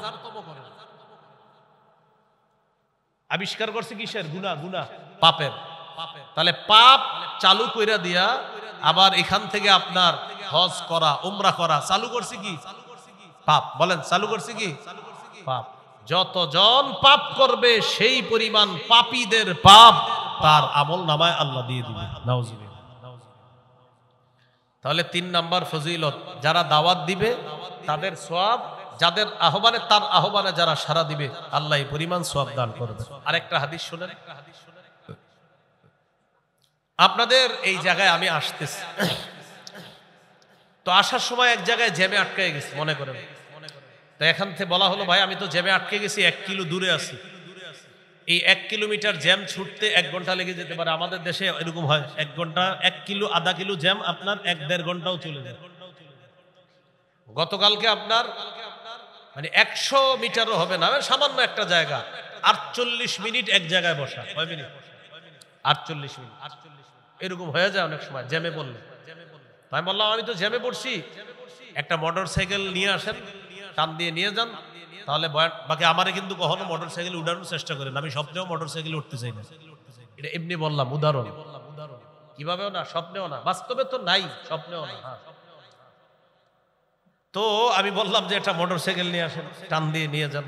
আবিষ্কার করছে কিসের? গুনাহ, গুনাহ পাপের। তাহলে পাপ চালু কইরা দিয়া আবার এখান থেকে আপনার হজ করা, উমরা করা চালু করছে কি? পাপ। বলেন চালু করছে কি? পাপ। যতজন পাপ করবে সেই পরিমাণ পাপীদের পাপ তার আমল নামায় আল্লাহ দিয়ে দিবে। নাউজুবিল্লাহ। তাহলে 3 নাম্বার ফজিলত, যারা দাওয়াত দিবে তাদের সওয়াব, যাদের আহ্বানে তার আহ্বানে যারা সাড়া দিবে আল্লাহ এই পরিমাণ সওয়াব দান করবে। আরেকটা হাদিস শুনেন। আপনাদের এই জায়গায় আমি আসতেছি, তো আসার সময় এক জায়গায় জ্যামে আটকে গেছি মনে করেন, তো এখান থেকে বলা হলো ভাই আমি তো জ্যামে আটকে গেছি, 1 কিলো দূরে আছি, এই 1 কিলোমিটার জ্যাম ছুটতে 1 ঘন্টা লেগে যেতে পারে। আমাদের দেশে এরকম হয়, 1 ঘন্টা 1 কিলো আধা কিলো জ্যাম আপনার 1-1.5 ঘন্টাও চলে যায়। গতকালকে আপনার মানে 100 মিটারও হবে না, সামান্য একটা জায়গা 48 মিনিট এক জায়গায় বসা। কয় মিনিট? 48 মিনিট এরকম হয়ে যায় অনেক সময় জ্যামে বললে। আমি বললাম আমি তো জ্যামে পড়ছি, একটা মোটর সাইকেল নিয়ে আসেন, টান দিয়ে নিয়ে যান, তাহলে বাকি আমারে কিন্তু কখনো মোটর সাইকেল উঠানোর চেষ্টা করেন, আমি স্বপ্নেও মোটর সাইকেল উঠতে চাই না। এটা এমনি বললাম উদাহরণ, কিভাবেও না, স্বপ্নেও না, বাস্তবে তো নাই, স্বপ্নেও না। তো আমি বললাম যে একটা মোটর সাইকেল নিয়ে আসেন, টান দিয়ে নিয়ে যান।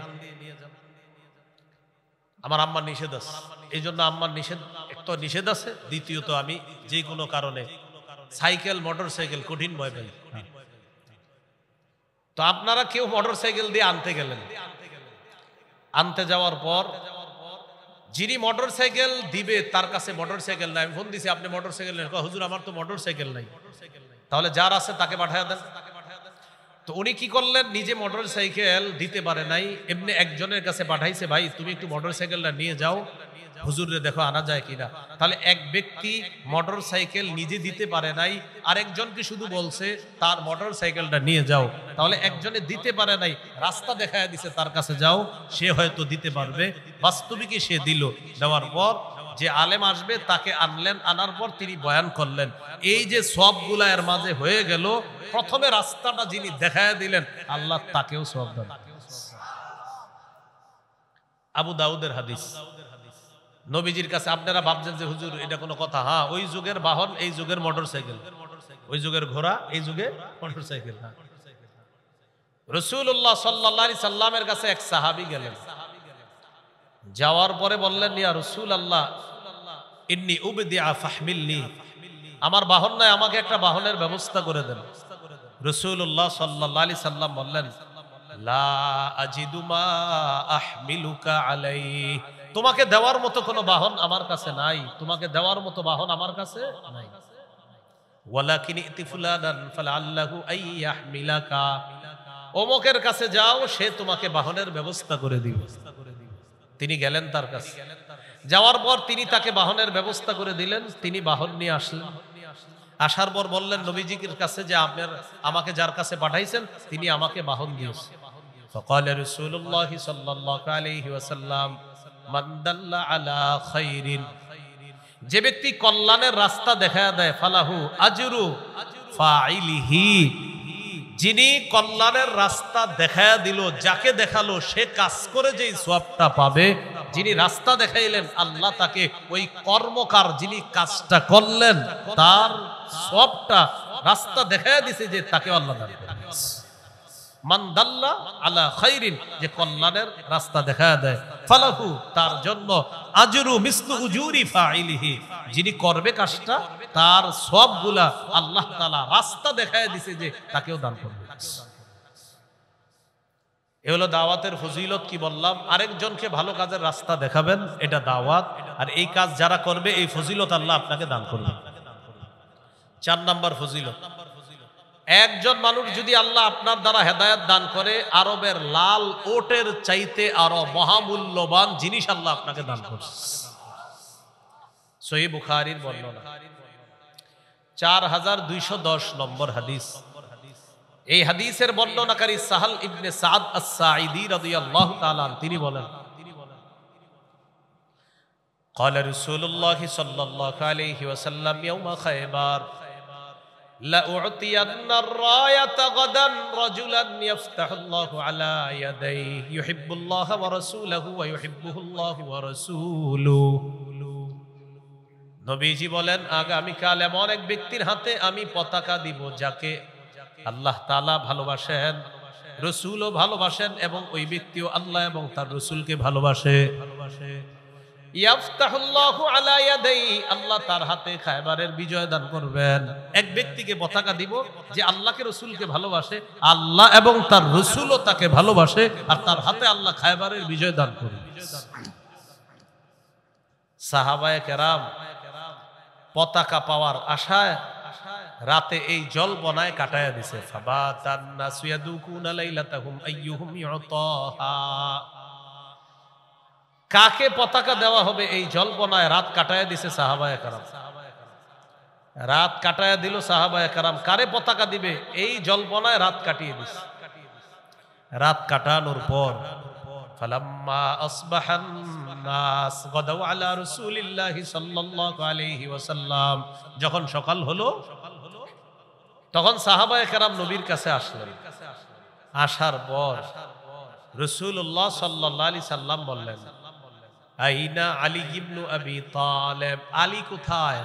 আমার আম্মার নিষেধ আছে, এই জন্য আম্মার নিষেধ, এক তো নিষেধ আছে, দ্বিতীয়ত আমি যে কোনো কারণে সাইকেল মোটর সাইকেল কঠিন ভয় পাই। তো আপনারা কেউ মোটর সাইকেল দিয়ে আনতে গেলেন, আনতে যাওয়ার পর যিনি মোটর সাইকেল দিবে তার কাছে মোটর সাইকেল নাই। আমি ফোন দিছি আপনি মোটর সাইকেল নেন, হুজুর আমার তো মোটর সাইকেল নাই। তাহলে যার আছে তাকে পাঠায় দেন। তো উনি কি করলেন, নিজে মোটর সাইকেল দিতে পারে নাই, এমনি একজনের কাছে পাঠাইছে, ভাই তুমি একটু মোটর সাইকেলটা নিয়ে যাও, হুজুরে দেখো আনা যায় কিনা। তাহলে এক ব্যক্তি মোটর সাইকেল নিজে দিতে পারে নাই, আরেকজনকে শুধু বলছে তার মোটর সাইকেলটা নিয়ে যাও। তাহলে একজনে দিতে পারে নাই, রাস্তা দেখায় দিছে তার কাছে যাও, সে হয়তো দিতে পারবে, বাস্তবিকই সে দিল। দেওয়ার পর যে আলেম আসবে তাকে আনলেন, আনার পর তিনি বয়ান করলেন। এই যে সবগুলা এর মাঝে হয়ে গেল, প্রথমে রাস্তাটা যিনি দেখায় দিলেন আল্লাহ তাকেও সওয়াব দেন। আবু দাউদের হাদিস, নবীজির কাছে আপনারা ভাবছেন যে হুজুর এটা কোনো কথা? হ্যাঁ, ওই যুগের বাহন এই যুগের মোটর সাইকেল, ওই যুগের ঘোড়া এই যুগে মোটর সাইকেল। রাসূলুল্লাহ সাল্লাল্লাহু আলাইহি সাল্লামের কাছে এক সাহাবী গেলেন, যাওয়ার পরে বললেন ইয়া রাসূলুল্লাহ ইন্নী উবদিআ ফাহমিলনি, আমার বাহন নাই, আমাকে একটা বাহনের ব্যবস্থা করে দেন। রাসূলুল্লাহ সাল্লাল্লাহু আলাইহি সাল্লাম বললেন লা আজিদু মা আহমিলুকা আলাইহি, তোমাকে দেওয়ার মতো কোনো বাহন আমার কাছে নাই, তোমাকে দেওয়ার মতো বাহন আমার কাছে নাই। ওয়ালাকিন ইতি ফুলানান ফালাল্লাহু আইয়াহমিলাকা, অমুকের কাছে যাও, সে তোমাকে বাহনের ব্যবস্থা করে দিবে। তিনি গেলেন তার কাছে, যাওয়ার পর তিনি তাকে বাহনের ব্যবস্থা করে দিলেন, তিনি বাহন নিয়ে আসলেন। আসার পর বললেন নবীজির কাছে যে আপনার আমাকে যার কাছে পাঠাইছেন তিনি আমাকে বাহন দিয়েছেন। ফাকাল রাসূলুল্লাহ সাল্লাল্লাহু আলাইহি ওয়াসাল্লাম মান দাল্লা আলা খাইরিন, যে ব্যক্তি কল্যাণের রাস্তা দেখায় দেয়, ফালাহু আজরু ফাইলিহি, যিনি কল্যাণের রাস্তা দেখায় দিল, যাকে দেখালো সে কাজ করে যেই সওয়াবটা পাবে, যিনি রাস্তা দেখাইলেন আল্লাহ তাকে ওই কর্মকার যিনি কাজটা করলেন তার সওয়াবটা রাস্তা দেখায় দিছে যে তাকে আল্লাহ দান করবে। মান দাল্লা আলা খাইরিন, যে কল্যাণের রাস্তা দেখায় দেয়, ফালাহু, তার জন্য আজরু মিসলু উজুরি ফাইলিহি, যিনি করবে কাজটা তার সবগুলা আল্লাহ তাআলা রাস্তা দেখায় দিছে যে তাকেও দান করবে। এ হলো দাওয়াতের ফজিলত। কি বললাম? আরেকজনকে ভালো কাজের রাস্তা দেখাবেন, এটা দাওয়াত। আর এই কাজ যারা করবে এই ফজিলত আল্লাহ আপনাকে দান করবে। 4 নাম্বার ফজিলত, একজন মানুষ যদি আল্লাহ আপনার দ্বারা হেদায়েত দান করে, আরবের লাল ওটের চাইতে আরো মহামূল্যবান জিনিস আল্লাহ আপনাকে দান করছে। সহিহ বুখারীর বর্ণনা, 4210 নম্বর হাদিস। এই হাদিসের বর্ণনাকারী সাহাল ইবনে সাদ আস-সাঈদী রাদিয়াল্লাহু তাআলা তিনি বলেন, قال رسول الله صلى الله عليه وسلم يوم خيبر لأعطين الراية غدا رجلا يفتح الله على يديه يحب الله ورسوله ويحبه الله ورسوله। নবীজি বলেন, আগামীকাল এমন এক ব্যক্তির হাতে আমি পতাকা দিব যাকে আল্লাহ তাআলা ভালোবাসেন, রাসূলও ভালোবাসেন, এবং ওই ব্যক্তিও আল্লাহ এবং তার রাসূলকে ভালোবাসে। ইয়াফতাহুল্লাহু আলা ইয়াদাইহি, আল্লাহ তার হাতে খায়বারের বিজয় দান করবেন। এক ব্যক্তিকে পতাকা দিব যে আল্লাহকে রাসূলকে ভালোবাসে, আল্লাহ এবং তার রাসূলও তাকে ভালোবাসে, আর তার হাতে আল্লাহ খায়বারের বিজয় দান করবে। সাহাবায়ে কেরাম পতাকা পাওয়ার আশায় রাতে এই জলবনায় কাটায়া দিছে। ফাবাতান নাসু ইয়াদুকুনা লাইলাতাহুম আইয়ুহুম ইউতাহা, কাকে পতাকা দেওয়া হবে এই জল্পনায় রাত কাটায় দিছে সাহাবায়ে কেরাম। রাত কাটায় দিল সাহাবায়ে কেরাম, কারে পতাকা দিবে এই জল্পনায় রাত কাটিয়ে দিছে। রাত কাটানোর পর ফালাম্মা আসবাহান নাস গাদাউ আলা রাসূলিল্লাহি সাল্লাল্লাহু আলাইহি ওয়াসাল্লাম, যখন সকাল হলো তখন সাহাবায়ে কেরাম নবীর কাছে আসলেন। আসার পর রাসূলুল্লাহ সাল্লাল্লাহু আলাইহি সাল্লাম বললেন, আইনা আলী ইবনু আবি তালেব, আলী কোথায়?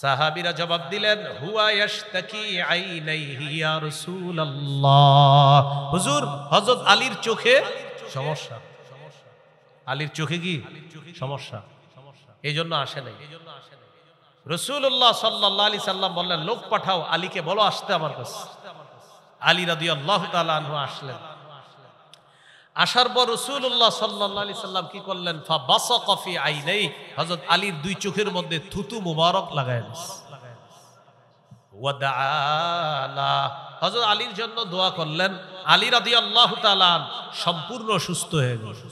সাহাবীরা জবাব দিলেন, হুয়া ইয়াশতাকি আইনাইহি ইয়া রাসূলুল্লাহ, হুজুর হযরত আলীর চোখে সমস্যা। আলীর চোখে কি সমস্যা, এইজন্য আসে নাই। রাসূলুল্লাহ সাল্লাল্লাহু আলাইহি সাল্লাম বললেন, লোক পাঠাও, আলীকে বলো আসতে আমার কাছে। আলী রাদিয়াল্লাহু তাআলা আনহু আসলেন। আসার পর রাসূলুল্লাহ সাল্লাল্লাহু আলাইহি সাল্লাম কি করলেন? ফাবাসাকা ফি আইনাইহি, হযরত আলীর দুই চোখের মধ্যে থুতু মুবারক লাগালেন। ওয়া দাআলা, হযরত আলীর জন্য দোয়া করলেন। আলী রাদিয়াল্লাহু তাআলা সম্পূর্ণ সুস্থ হয়ে গেলেন।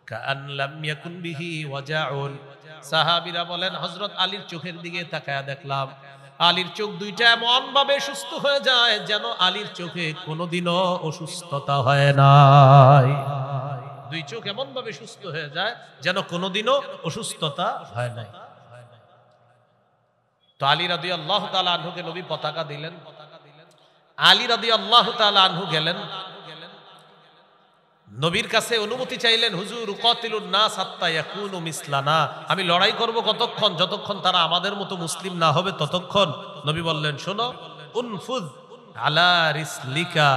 কাআন লাম ইয়াকুন বিহি ওয়াজাউন, সাহাবীরা বলেন হযরত আলীর চোখের দিকে তাকায়া দেখলাম আলীর চোখ দুইটা এমন ভাবে সুস্থ হয়ে যায় যেন আলীর চোখে কোনোদিনও অসুস্থতা হয় নাই। দুই চোখ এমন ভাবে সুস্থ হয়ে যায় যেন কোনোদিনও অসুস্থতা হয় নাই। তো আলী রাদিয়াল্লাহু তাআলা আনহুকে নবী পতাকা দিলেন। আলী রাদিয়াল্লাহু তাআলা আনহু গেলেন নবীর কাছে, অনুমতি চাইলেন, হুজুর উকাতিলুন নাস হাত্তা ইয়াকুনু মিসলানা, আমি লড়াই করব কতক্ষণ? যতক্ষণ তারা আমাদের মতো মুসলিম না হবে ততক্ষণ। নবী বললেন, শোনো, উনফুজ আলা রিসলিকা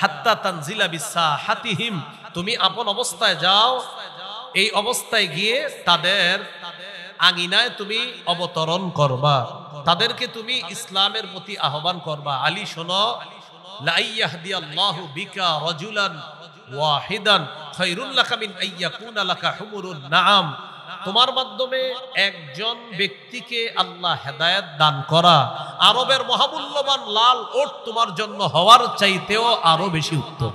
হাত্তা তানজিলা বিসাহাতিহিম, তুমি আপন অবস্থায় যাও, এই অবস্থায় গিয়ে তাদের আঙিনায় তুমি অবতরণ করবা, তাদেরকে তুমি ইসলামের প্রতি আহ্বান করবা। আলী শোনো, লা ইয়াহদিয়াল্লাহু বিকা রাজুলান ওয়াহিদান খায়রুল লাকা মিন আইয়াকুনা লাকা হুমুরুন নাআম, তোমার মাধ্যমে একজন ব্যক্তিকে আল্লাহ হেদায়েত দান করা আরবের মহামূল্যবান লাল ওট তোমার জন্য হওয়ার চাইতেও আরো বেশি উত্তম।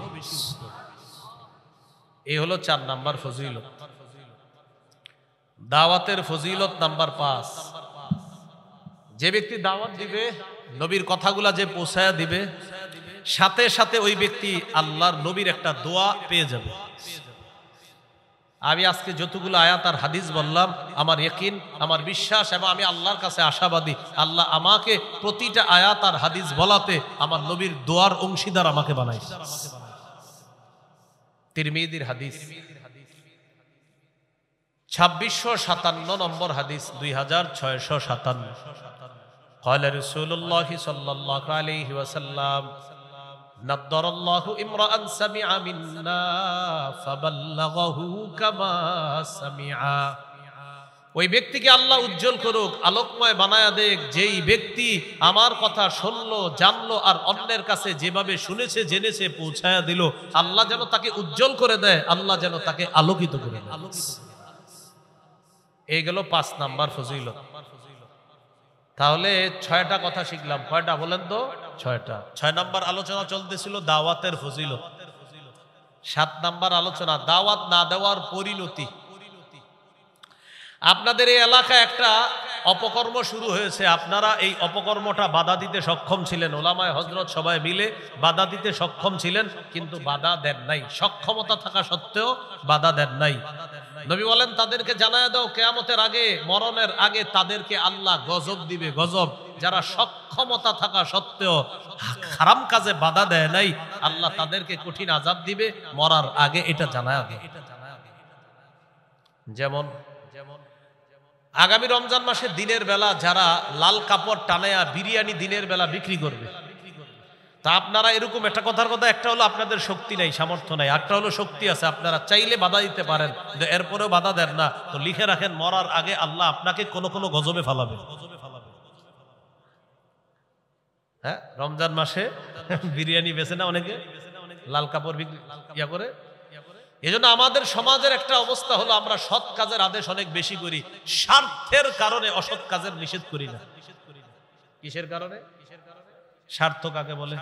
এই হলো 4 নাম্বার ফজিলত। দাওয়াতের ফজিলত নাম্বার 5, যে ব্যক্তি দাওয়াত দিবে, নবীর কথাগুলা যে পৌঁছায়া দিবে, সাথে সাথে ওই ব্যক্তি আল্লাহর নবীর একটা দোয়া পেয়ে যাবে। আমি আজকে যতগুলো আয়াত আর হাদিস বললাম, আমার ইয়াকিন, আমার বিশ্বাস এবং আমি আল্লাহর কাছে আশাবাদী, আল্লাহ আমাকে প্রতিটা আয়াত আর হাদিস বলাতে আমার নবীর দোয়ার অংশীদার আমাকে বানাইছে। তিরমিজির হাদিস 2657 নম্বর হাদিস, 2657। قال رسول الله صلى الله عليه وسلم نضر الله امرأ سمع منا فبلغه كما سمع। ওই ব্যক্তিকে আল্লাহ উজ্জ্বল করুক, আলোকময় বানায়া দেখ, যেই ব্যক্তি আমার কথা শুনলো, জানলো আর অন্যের কাছে যেভাবে শুনেছে জেনেছে পৌঁছায়া দিল, আল্লাহ যেন তাকে উজ্জ্বল করে দেয়, আল্লাহ যেন তাকে আলোকিত করে দেয়। এই গেল 5 নাম্বার ফজিলত। তাহলে 6টা কথা শিখলাম। কয়টা বলেন তো? 6টা। 6 নাম্বার আলোচনা চলতেছিল দাওয়াতের ফজিলত। 7 নাম্বার আলোচনা দাওয়াত না দেওয়ার পরিণতি। আপনাদের এই এলাকায় একটা অপকর্ম শুরু হয়েছে, আপনারা এই অপকর্মটা বাধা দিতে সক্ষম ছিলেন, ওলামায়ে হযরত সবাই মিলে বাধা দিতে সক্ষম ছিলেন, কিন্তু বাধা দেন নাই। সক্ষমতা থাকা সত্ত্বেও বাধা দেন নাই। নবী বলেন তাদেরকে জানায়া দাও কিয়ামতের আগে, মরণের আগে তাদেরকে আল্লাহ গজব দিবে, গজব। যারা সক্ষমতা থাকা সত্ত্বেও হারাম কাজে বাধা দেয় নাই, আল্লাহ তাদেরকে কঠিন আযাব দিবে মরার আগে, এটা জানায়া দাও। যেমন আগামী রমজান মাসে দিনের বেলা যারা লাল কাপড় টানায়া বিরিয়ানি দিনের বেলা বিক্রি করবে, তা আপনারা এরকম একটা কথার কথা, একটা হলো আপনাদের শক্তি নাই, সামর্থ্য নাই, একটা হলো শক্তি আছে, আপনারা চাইলে বাধা দিতে পারেন, এরপরেও বাধা দেন না, তো লিখে রাখেন মরার আগে আল্লাহ আপনাকে কোনো কোনো গজবে ফালাবে। হ্যাঁ, রমজান মাসে বিরিয়ানি বেচে না অনেকে, লাল কাপড় বিক্রি ইয়া করে। এজন্য আমাদের সমাজের একটা অবস্থা হলো আমরা সৎ কাজের আদেশ অনেক বেশি করি, স্বার্থের কারণে অসৎ কাজের নিষেধ করি না। কিসের কারণে? স্বার্থ কাকে বলে?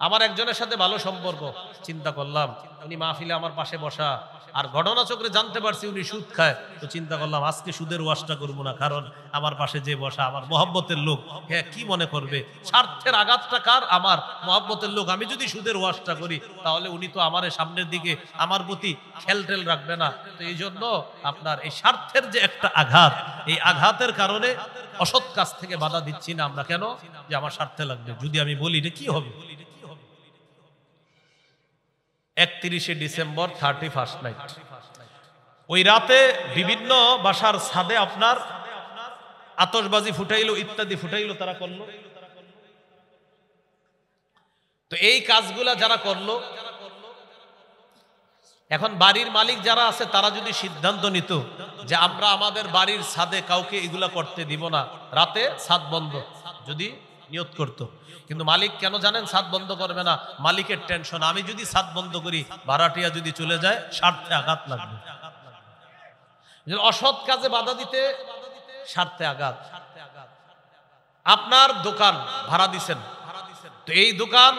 আমার একজনের সাথে ভালো সম্পর্ক, চিন্তা করলাম উনি মাহফিলে আমার পাশে বসা, আর ঘটনাচক্রে জানতে পারছি উনি সুদ খায়, তো চিন্তা করলাম আজকে সুদের ওয়াজটা করবো না, কারণ আমার পাশে যে বসা আমার মহব্বতের লোক, হ্যাঁ কি মনে করবে? স্বার্থের আঘাতটা কার? আমার মহব্বতের লোক। আমি যদি সুদের ওয়াজটা করি তাহলে উনি তো আমার সামনের দিকে আমার প্রতি খেলটেল রাখবে না। তো এই জন্য আপনার এই স্বার্থের যে একটা আঘাত, এই আঘাতের কারণে অসৎ কাজ থেকে বাধা দিচ্ছি না আমরা। কেন? যে আমার স্বার্থে লাগবে, যদি আমি বলি এটা কি হবে? 31শে ডিসেম্বর 31st নাইট, ওই রাতে বিভিন্ন বাসার ছাদে আপনার আতশবাজি ফুটাইলো, ইত্যাদি ফুটাইলো, তারা করলো। তো এই কাজগুলা যারা করলো, এখন বাড়ির মালিক যারা আছে তারা যদি সিদ্ধান্ত নিত যে আমরা আমাদের বাড়ির ছাদে কাউকে এগুলা করতে দিব না, রাতে ছাদ বন্ধ, যদি নিয়ত করত, কিন্তু মালিক কেন জানেন ছাদ বন্ধ করবে না? মালিকের টেনশন, আমি যদি ছাদ বন্ধ করি ভাড়াটিয়া যদি চলে যায় স্বার্থে আঘাত লাগবে। অসৎ কাজে বাধা দিতে স্বার্থে আঘাত। আপনার দোকান ভাড়া দিছেন, তো এই দোকান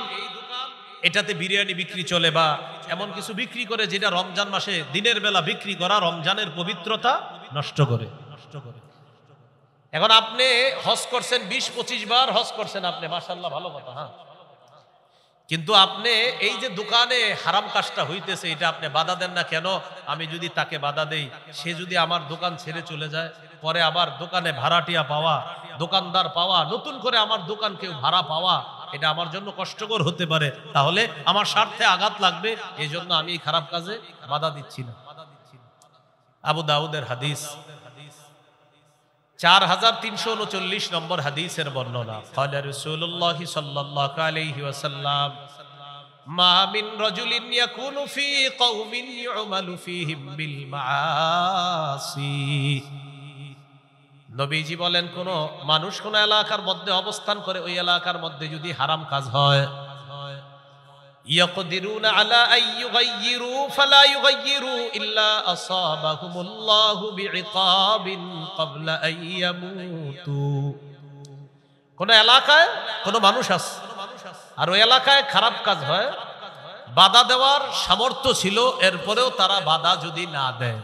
এটাতে বিরিয়ানি বিক্রি চলে বা এমন কিছু বিক্রি করে যেটা রমজান মাসে দিনের বেলা বিক্রি করা রমজানের পবিত্রতা নষ্ট করে। এখন আপনি হজ করছেন 20-25 বার হজ করছেন আপনি, মাশাআল্লাহ ভালো কথা, হ্যাঁ, কিন্তু আপনি এই যে দোকানে হারাম কাজটা হইতেছে এটা আপনি বাধা দেন না কেন? আমি যদি তাকে বাধা দেই, সে যদি আমার দোকান ছেড়ে চলে যায়, পরে আবার দোকানে ভাড়াটিয়া পাওয়া, দোকানদার পাওয়া, নতুন করে আমার দোকান কেউ ভাড়া পাওয়া, এটা আমার জন্য কষ্টকর হতে পারে, তাহলে আমার স্বার্থে আঘাত লাগবে, এই জন্য আমি এই খারাপ কাজে বাধা দিচ্ছি না। আবু দাউদের হাদিস 4339 নম্বর হাদিসের বর্ণনা। ক্বালা রাসূলুল্লাহ সাল্লাল্লাহু আলাইহি ওয়াসাল্লাম মা মিন রাজুলিন ইয়াকুনু ফি কওমিন ইউমালু ফীহিম বিল মাআসি। নবীজি বলেন কোন মানুষ কোন এলাকার মধ্যে অবস্থান করে, ওই এলাকার মধ্যে যদি হারাম কাজ হয়, ইয়াকদিরুনা আলা আন ইউগাইয়িরু ফালা ইউগাইয়িরু ইল্লা আসাবাহুমুল্লাহু বিইকাবিন ক্বাবলা আন ইয়ামুতু। কোন এলাকায় কোন মানুষ আছে আর ওই এলাকায় খারাপ কাজ হয়, বাধা দেওয়ার সামর্থ্য ছিল, এরপরেও তারা বাধা যদি না দেয়,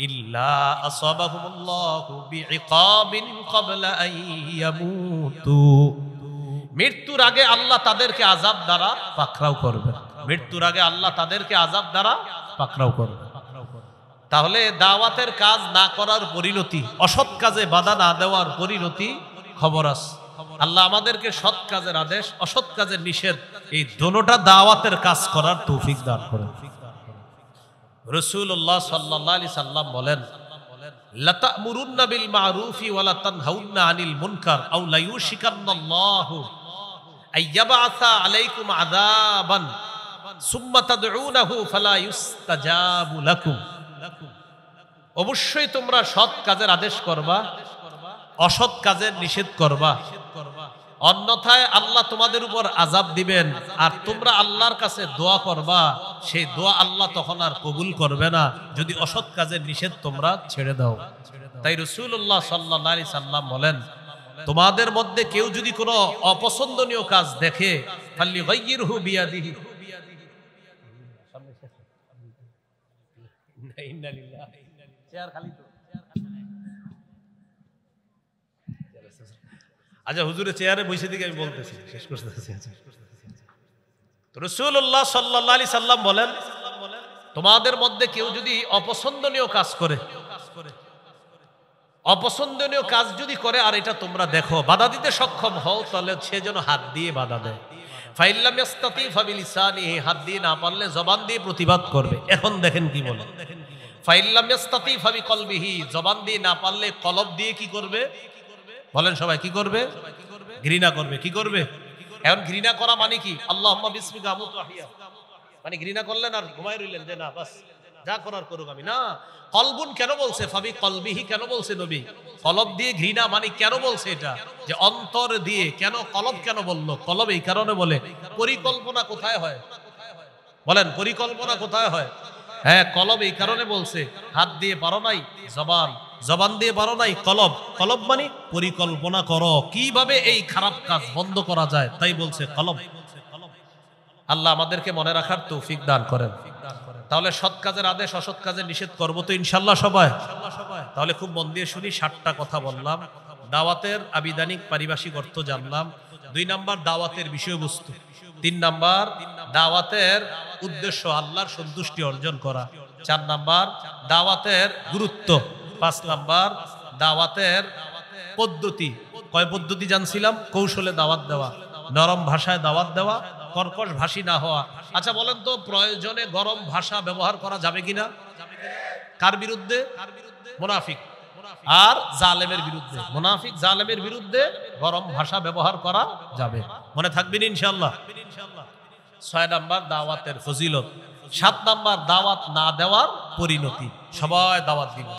ইল্লা আসাবাহুমুল্লাহু বিইকাবিন ক্বাবলা আন ইয়ামুতু, মৃত্যুর আগে আল্লাহ তাদেরকে আযাব দ্বারা পাকড়াও করবে। মৃত্যুর আগে আল্লাহ তাদেরকে আযাব দ্বারা পাকড়াও করবে। তাহলে দাওয়াতের কাজ না করার পরিণতি, অসৎ কাজে বাধা না দেওয়ার পরিণতি খবর আছে। আল্লাহ আমাদেরকে সৎ কাজের আদেশ, অসৎ কাজের নিষেধ, এই দোনোটা দাওয়াতের কাজ করার তৌফিক দান করেন। রাসূলুল্লাহ সাল্লাল্লাহু আলাইহি সাল্লাম বলেন লাতা'মুরুন্না বিল মা'রুফি ওয়া লা তানহাউন্না আনিল মুনকার আও লা ইউশিকান্নাল্লাহু আইয়াবআসা আলাইকুম আযাবান সুম্মা তাদউনাহু ফালা ইউস্তাজাবু লাকুম। অবশ্যই তোমরা সৎ কাজের আদেশ করবা, অসৎ কাজের নিষেধ করবা, অন্যথায় আল্লাহ তোমাদের উপর আযাব দিবেন। আর তোমরা আল্লাহর কাছে দোয়া করবা, সেই দোয়া আল্লাহ তখন আর কবুল করবে না যদি অসৎ কাজের নিষেধ তোমরা ছেড়ে দাও। তাই রাসূলুল্লাহ সাল্লাল্লাহু আলাইহি সাল্লাম বলেন, তোমাদের মধ্যে কেউ যদি কোনো অপছন্দনীয় কাজ দেখে ফালইগাইয়িরহু বিয়াদিহি, আচ্ছা হুজুরের চেয়ারে বসে দিকে আমি বলতেছি, শেষ করতেছি। রাসূলুল্লাহ সাল্লাল্লাহু আলাইহি সাল্লাম বলেন, তোমাদের মধ্যে কেউ যদি অপছন্দনীয় কাজ করে, অপছন্দনীয় কাজ যদি করে আর এটা তোমরা দেখো, বাধা দিতে সক্ষম হও, তাহলে সে যেন হাত দিয়ে বাধা দেয়। ফাইল্লাম ইয়াস্তাতি ফাবিলিসানিহি, হাত দিয়ে না পারলে জবান দিয়ে প্রতিবাদ করবে। এখন দেখেন কি বলে, ফাইল্লাম ইয়াস্তাতি ফাবিকলবিহি, জবান দিয়ে না পারলে কলব দিয়ে কি করবে বলেন সবাই, কি করবে? ঘৃণা করবে। কি করবে? এখন ঘৃণা করা মানে কি? আল্লাহুম্মা বিসমিকা আমুতু আহিয়া, মানে ঘৃণা করলেন আর ঘুমায় রইলেন যে না বাস যা করার করুক আমি, না। কলবুন কেন বলছে? ফাবি কলবিহি কেন বলছে নবী? কলব দিয়ে ঘৃণা মানে কেন বলছে? এটা যে অন্তর দিয়ে। কেন কলব কেন বললো? কলব এই কারণে বলে, পরিকল্পনা কোথায় হয় বলেন, পরিকল্পনা কোথায় হয়? হ্যাঁ, কলব এই কারণে বলছে, হাত দিয়ে পারো নাই, জবান, জবান দিয়ে পারো নাই, কলব। কলব মানে পরিকল্পনা করো কিভাবে এই খারাপ কাজ বন্ধ করা যায়, তাই বলছে কলব। আল্লাহ আমাদেরকে মনে রাখার তৌফিক দান করেন। তাহলে সৎ কাজের আদেশ, অসৎ কাজের নিষেধ করবো তো ইনশাল্লাহ সবাই। তাহলে খুব মন দিয়ে শুনি। 7টা কথা বললাম। দাওয়াতের আবিধানিক পারিভাষিক অর্থ জানলাম। 2 নাম্বার দাওয়াতের বিষয়বস্তু। 3 নাম্বার দাওয়াতের উদ্দেশ্য আল্লাহর সন্তুষ্টি অর্জন করা। 4 নাম্বার দাওয়াতের গুরুত্ব। 5 নাম্বার দাওয়াতের পদ্ধতি। কয় পদ্ধতি জানছিলাম? কৌশলে দাওয়াত দেওয়া, নরম ভাষায় দাওয়াত দেওয়া, কর্কশ ভাষী না হওয়া। আচ্ছা বলেন তো, প্রয়োজনে গরম ভাষা ব্যবহার করা যাবে কিনা? কার বিরুদ্ধে? মুনাফিক আর জালেমের বিরুদ্ধে। মুনাফিক জালেমের বিরুদ্ধে গরম ভাষা ব্যবহার করা যাবে। মনে থাকবেন ইনশাআল্লাহ। 6 নাম্বার দাওয়াতের ফজিলত। 7 নাম্বার দাওয়াত না দেওয়ার পরিণতি। সবাই দাওয়াত দিবেন।